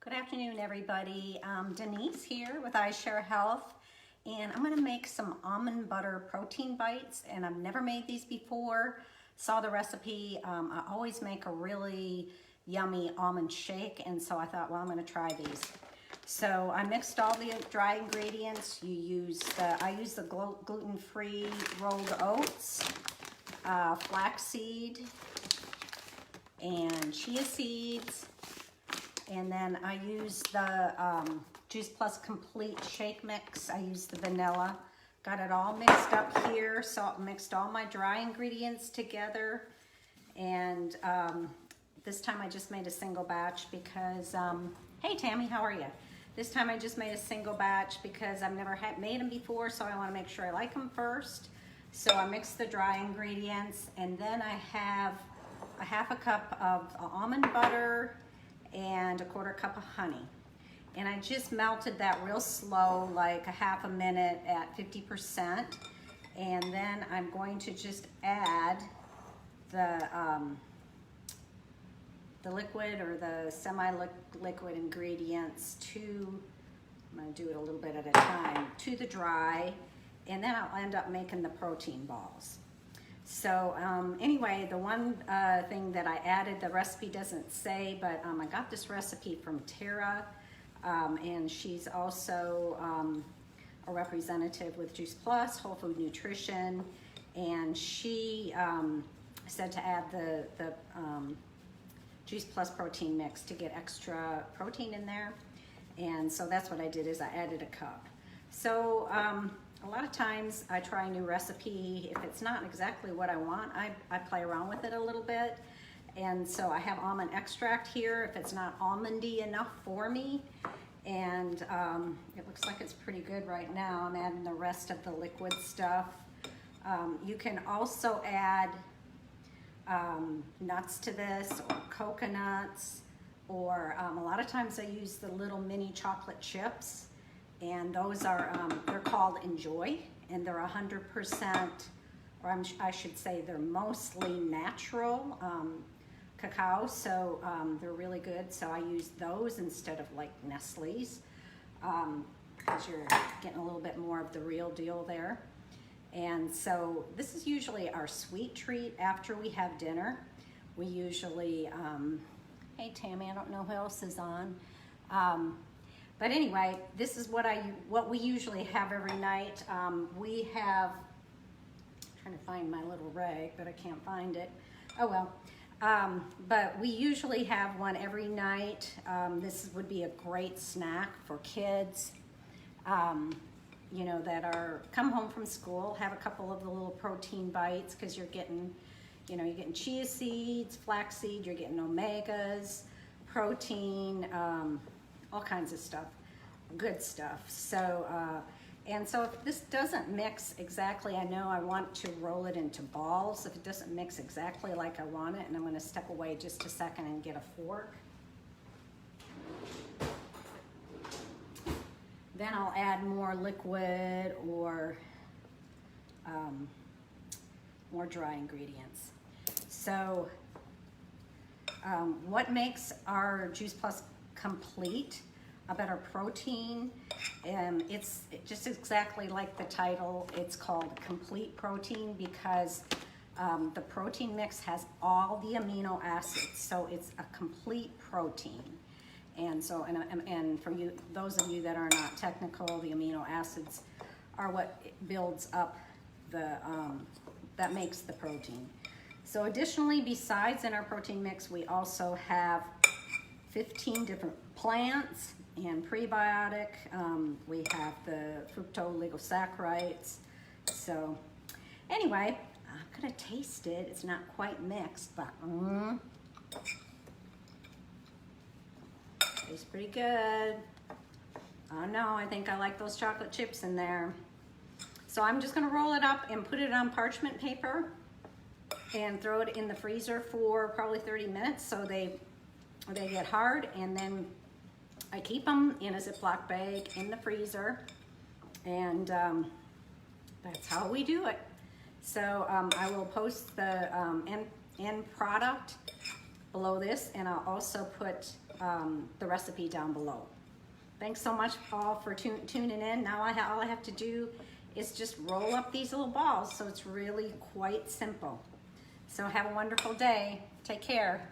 Good afternoon, everybody. Denise here with iShare Health, and I'm going to make some almond butter protein bites, and I've never made these before. Saw the recipe. I always make a really yummy almond shake, and so I thought, well, I'm going to try these. So I mixed all the dry ingredients. I use the gluten-free rolled oats, flaxseed, and chia seeds. And then I use the Juice Plus Complete Shake Mix. I use the vanilla. Got it all mixed up here. So I mixed all my dry ingredients together. And this time I just made a single batch because, hey Tammy, how are you? This time I just made a single batch because I've never made them before, so I want to make sure I like them first. So I mixed the dry ingredients, and then I have a half a cup of almond butter and a quarter cup of honey. And I just melted that real slow, like a half a minute at 50%. And then I'm going to just add the liquid or the semi-liquid ingredients to, I'm gonna do it a little bit at a time, to the dry, and then I'll end up making the protein balls. So anyway, the one thing that I added, the recipe doesn't say, but I got this recipe from Tara, and she's also a representative with Juice Plus, Whole Food Nutrition, and she said to add the Juice Plus protein mix to get extra protein in there. And so that's what I did, is I added a cup. So a lot of times I try a new recipe. If it's not exactly what I want, I play around with it a little bit. And so I have almond extract here if it's not almondy enough for me. And it looks like it's pretty good right now. I'm adding the rest of the liquid stuff. You can also add nuts to this, or coconuts, or a lot of times I use the little mini chocolate chips. And those are, they're called Enjoy, and they're 100%, or I should say they're mostly natural cacao, so they're really good. So I use those instead of like Nestle's, because you're getting a little bit more of the real deal there. And so this is usually our sweet treat after we have dinner. We usually, hey Tammy, I don't know who else is on. But anyway, this is what we usually have every night. We have, I'm trying to find my little rag, but I can't find it. Oh well. But we usually have one every night. This would be a great snack for kids, you know, that come home from school, have a couple of the little protein bites, because you're getting, you know, you're getting chia seeds, flaxseed, you're getting omegas, protein, all kinds of stuff, good stuff. So, and so if this doesn't mix exactly, I know I want to roll it into balls. If it doesn't mix exactly like I want it, and I'm going to step away just a second and get a fork. Then I'll add more liquid or more dry ingredients. So what makes our Juice Plus Complete a better protein? It's just exactly like the title. It's called Complete Protein because the protein mix has all the amino acids, so it's a complete protein. And so, and for you, those of you that are not technical, the amino acids are what builds up the that makes the protein. So additionally, besides in our protein mix, we also have 15 different plants and prebiotic. We have the fructooligosaccharides. So anyway, I'm gonna taste it. It's not quite mixed, but tastes pretty good. Oh no, I think I like those chocolate chips in there. So I'm just gonna roll it up and put it on parchment paper and throw it in the freezer for probably 30 minutes so they get hard, and then I keep them in a Ziploc bag in the freezer, and that's how we do it. So I will post the end product below this, and I'll also put the recipe down below. Thanks so much, Paul, for tuning in. Now all I have to do is just roll up these little balls, so it's really quite simple. So have a wonderful day. Take care.